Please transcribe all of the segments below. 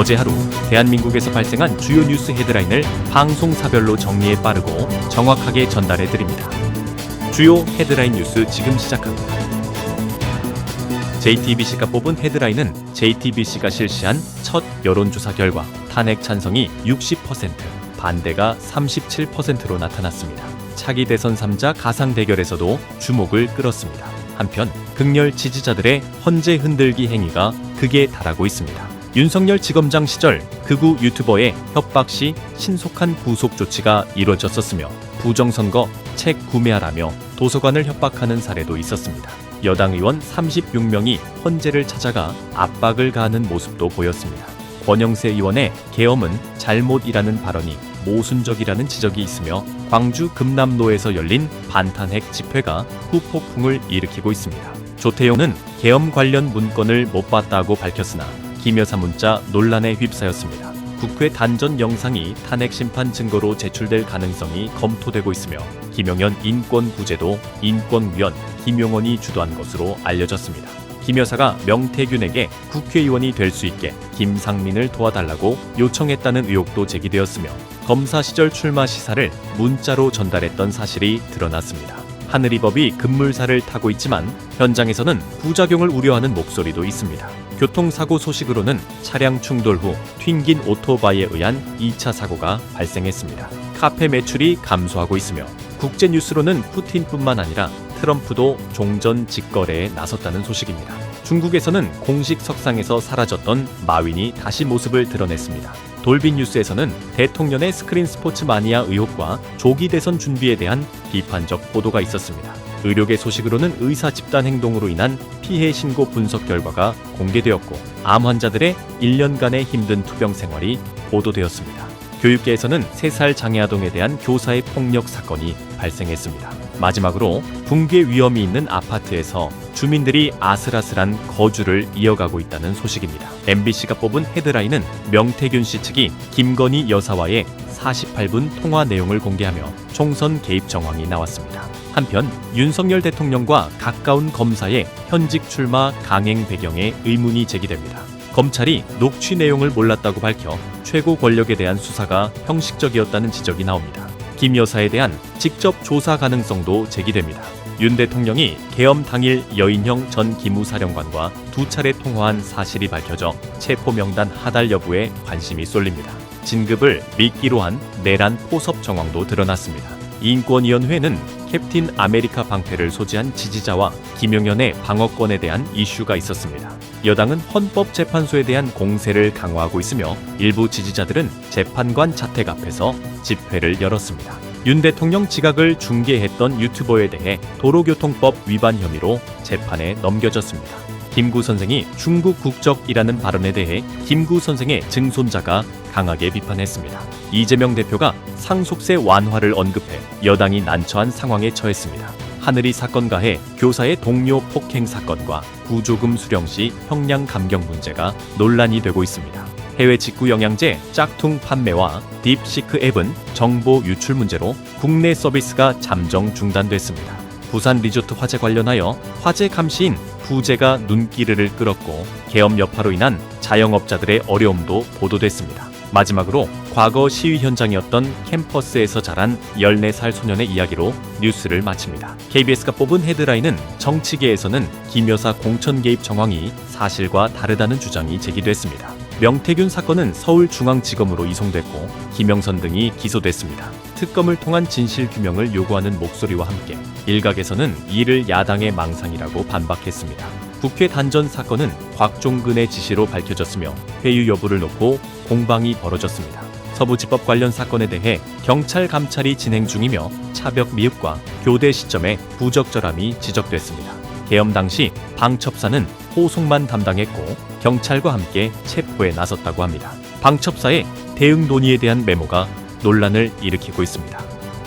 어제 하루 대한민국에서 발생한 주요 뉴스 헤드라인을 방송사별로 정리해 빠르고 정확하게 전달해 드립니다. 주요 헤드라인 뉴스 지금 시작합니다. JTBC가 뽑은 헤드라인은 JTBC가 실시한 첫 여론조사 결과 탄핵 찬성이 60%, 반대가 37%로 나타났습니다. 차기 대선 3자 가상 대결에서도 주목을 끌었습니다. 한편 극렬 지지자들의 헌재 흔들기 행위가 극에 달하고 있습니다. 윤석열 지검장 시절 극우 유튜버의 협박 시 신속한 구속 조치가 이루어졌었으며 부정선거 책 구매하라며 도서관을 협박하는 사례도 있었습니다. 여당 의원 36명이 헌재를 찾아가 압박을 가하는 모습도 보였습니다. 권영세 의원의 계엄은 잘못이라는 발언이 모순적이라는 지적이 있으며 광주 금남로에서 열린 반탄핵 집회가 후폭풍을 일으키고 있습니다. 조태용은 계엄 관련 문건을 못 봤다고 밝혔으나 김 여사 문자 논란에 휩싸였습니다. 국회 단전 영상이 탄핵 심판 증거로 제출될 가능성이 검토되고 있으며 김용현 인권구제도 인권위원 김용원이 주도한 것으로 알려졌습니다. 김 여사가 명태균에게 국회의원이 될 수 있게 김상민을 도와달라고 요청했다는 의혹도 제기되었으며 검사 시절 출마 시사를 문자로 전달했던 사실이 드러났습니다. 하늘이법이 급물살을 타고 있지만 현장에서는 부작용을 우려하는 목소리도 있습니다. 교통사고 소식으로는 차량 충돌 후 튕긴 오토바이에 의한 2차 사고가 발생했습니다. 카페 매출이 감소하고 있으며 국제뉴스로는 푸틴뿐만 아니라 트럼프도 종전 직거래에 나섰다는 소식입니다. 중국에서는 공식 석상에서 사라졌던 마윈이 다시 모습을 드러냈습니다. 돌빈뉴스에서는 대통령의 스크린 스포츠 마니아 의혹과 조기 대선 준비에 대한 비판적 보도가 있었습니다. 의료계 소식으로는 의사 집단 행동으로 인한 피해 신고 분석 결과가 공개되었고 암 환자들의 1년간의 힘든 투병 생활이 보도되었습니다. 교육계에서는 3살 장애아동에 대한 교사의 폭력 사건이 발생했습니다. 마지막으로 붕괴 위험이 있는 아파트에서 주민들이 아슬아슬한 거주를 이어가고 있다는 소식입니다. MBC가 뽑은 헤드라인은 명태균 씨 측이 김건희 여사와의 48분 통화 내용을 공개하며 총선 개입 정황이 나왔습니다. 한편 윤석열 대통령과 가까운 검사의 현직 출마 강행 배경에 의문이 제기됩니다. 검찰이 녹취 내용을 몰랐다고 밝혀 최고 권력에 대한 수사가 형식적이었다는 지적이 나옵니다. 김 여사에 대한 직접 조사 가능성도 제기됩니다. 윤 대통령이 계엄 당일 여인형 전 기무사령관과 2차례 통화한 사실이 밝혀져 체포 명단 하달 여부에 관심이 쏠립니다. 진급을 미끼로 한 내란 포섭 정황도 드러났습니다. 인권위원회는 캡틴 아메리카 방패를 소지한 지지자와 김용현의 방어권에 대한 이슈가 있었습니다. 여당은 헌법재판소에 대한 공세를 강화하고 있으며 일부 지지자들은 재판관 자택 앞에서 집회를 열었습니다. 윤 대통령 지각을 중계했던 유튜버에 대해 도로교통법 위반 혐의로 재판에 넘겨졌습니다. 김구 선생이 중국 국적이라는 발언에 대해 김구 선생의 증손자가 강하게 비판했습니다. 이재명 대표가 상속세 완화를 언급해 여당이 난처한 상황에 처했습니다. 하늘이 사건 가해 교사의 동료 폭행 사건과 구조금 수령 시 형량 감경 문제가 논란이 되고 있습니다. 해외 직구 영양제 짝퉁 판매와 딥시크 앱은 정보 유출 문제로 국내 서비스가 잠정 중단됐습니다. 부산 리조트 화재 관련하여 화재 감시인 부재가 눈길을 끌었고 계엄 여파로 인한 자영업자들의 어려움도 보도됐습니다. 마지막으로 과거 시위 현장이었던 캠퍼스에서 자란 14살 소년의 이야기로 뉴스를 마칩니다. KBS가 뽑은 헤드라인은 정치계에서는 김 여사 공천 개입 정황이 사실과 다르다는 주장이 제기됐습니다. 명태균 사건은 서울중앙지검으로 이송됐고 김영선 등이 기소됐습니다. 특검을 통한 진실규명을 요구하는 목소리와 함께 일각에서는 이를 야당의 망상이라고 반박했습니다. 국회 단전 사건은 곽종근의 지시로 밝혀졌으며 회유 여부를 놓고 공방이 벌어졌습니다. 서부지법 관련 사건에 대해 경찰 감찰이 진행 중이며 차벽 미흡과 교대 시점에 부적절함이 지적됐습니다. 계엄 당시 방첩사는 호송만 담당했고 경찰과 함께 체포에 나섰다고 합니다. 방첩사의 대응 논의에 대한 메모가 논란을 일으키고 있습니다.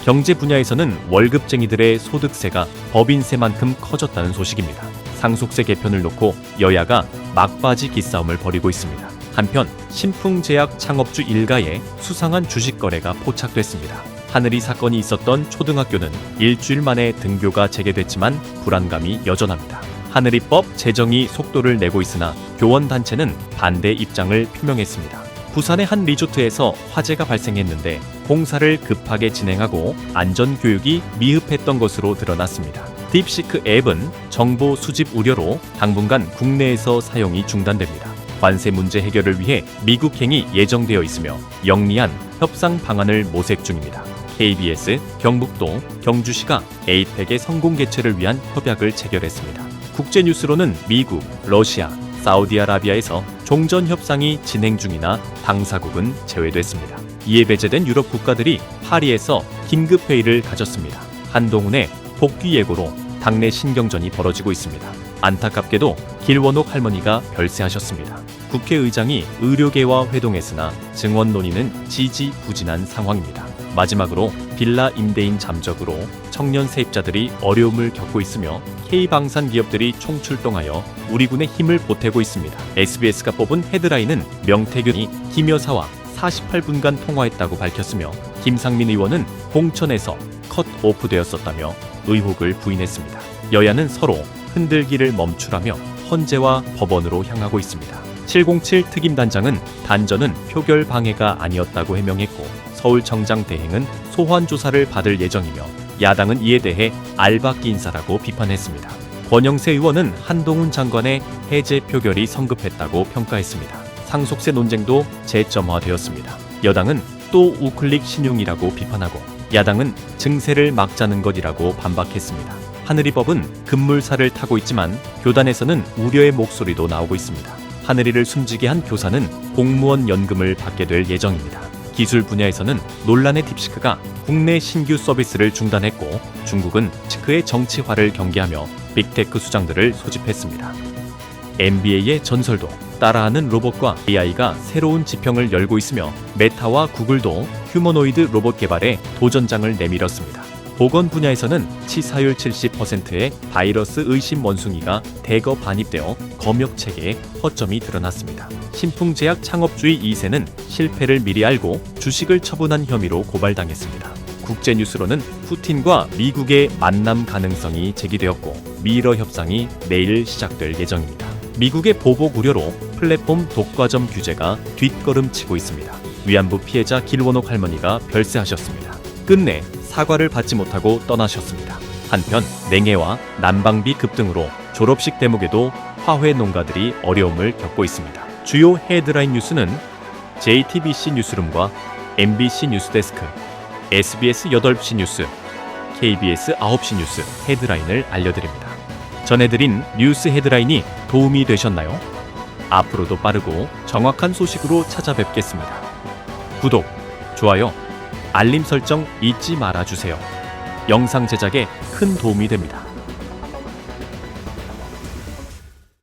경제 분야에서는 월급쟁이들의 소득세가 법인세만큼 커졌다는 소식입니다. 상속세 개편을 놓고 여야가 막바지 기싸움을 벌이고 있습니다. 한편 신풍제약 창업주 일가에 수상한 주식 거래가 포착됐습니다. 하늘이 사건이 있었던 초등학교는 일주일 만에 등교가 재개됐지만 불안감이 여전합니다. 하늘이법 제정이 속도를 내고 있으나 교원단체는 반대 입장을 표명했습니다. 부산의 한 리조트에서 화재가 발생했는데 공사를 급하게 진행하고 안전 교육이 미흡했던 것으로 드러났습니다. 딥시크 앱은 정보 수집 우려로 당분간 국내에서 사용이 중단됩니다. 관세 문제 해결을 위해 미국행이 예정되어 있으며 영리한 협상 방안을 모색 중입니다. KBS, 경북도, 경주시가 에이펙의 성공 개최를 위한 협약을 체결했습니다. 국제뉴스로는 미국, 러시아, 사우디아라비아에서 종전 협상이 진행 중이나 당사국은 제외됐습니다. 이에 배제된 유럽 국가들이 파리에서 긴급회의를 가졌습니다. 한동훈의 복귀 예고로 당내 신경전이 벌어지고 있습니다. 안타깝게도 길원옥 할머니가 별세하셨습니다. 국회의장이 의료계와 회동했으나 증원 논의는 지지부진한 상황입니다. 마지막으로 빌라 임대인 잠적으로 청년 세입자들이 어려움을 겪고 있으며 K방산 기업들이 총출동하여 우리 군의 힘을 보태고 있습니다. SBS가 뽑은 헤드라인은 명태균이 김 여사와 48분간 통화했다고 밝혔으며 김상민 의원은 공천에서 컷오프되었었다며 의혹을 부인했습니다. 여야는 서로 흔들기를 멈추라며 헌재와 법원으로 향하고 있습니다. 707 특임단장은 단전은 표결 방해가 아니었다고 해명했고 서울청장 대행은 소환 조사를 받을 예정이며 야당은 이에 대해 알박기 인사라고 비판했습니다. 권영세 의원은 한동훈 장관의 해제 표결이 성급했다고 평가했습니다. 상속세 논쟁도 재점화되었습니다. 여당은 또 우클릭 신용이라고 비판하고 야당은 증세를 막자는 것이라고 반박했습니다. 하늘이법은 급물살을 타고 있지만 교단에서는 우려의 목소리도 나오고 있습니다. 하늘이를 숨지게 한 교사는 공무원 연금을 받게 될 예정입니다. 기술 분야에서는 논란의 딥시크가 국내 신규 서비스를 중단했고 중국은 시크의 정치화를 경계하며 빅테크 수장들을 소집했습니다. NBA의 전설도 따라하는 로봇과 AI가 새로운 지평을 열고 있으며 메타와 구글도 휴머노이드 로봇 개발에 도전장을 내밀었습니다. 보건 분야에서는 치사율 70%의 바이러스 의심 원숭이가 대거 반입되어 검역 체계에 허점이 드러났습니다. 신풍제약 창업주의 2세는 실패를 미리 알고 주식을 처분한 혐의로 고발당했습니다. 국제뉴스로는 푸틴과 미국의 만남 가능성이 제기되었고 미러 협상이 내일 시작될 예정입니다. 미국의 보복 우려로 플랫폼 독과점 규제가 뒷걸음치고 있습니다. 위안부 피해자 길원옥 할머니가 별세하셨습니다. 끝내 사과를 받지 못하고 떠나셨습니다. 한편 냉해와 난방비 급등으로 졸업식 대목에도 화훼 농가들이 어려움을 겪고 있습니다. 주요 헤드라인 뉴스는 JTBC 뉴스룸과 MBC 뉴스데스크, SBS 8시 뉴스, KBS 9시 뉴스 헤드라인을 알려드립니다. 전해드린 뉴스 헤드라인이 도움이 되셨나요? 앞으로도 빠르고 정확한 소식으로 찾아뵙겠습니다. 구독, 좋아요, 알림 설정 잊지 말아주세요. 영상 제작에 큰 도움이 됩니다.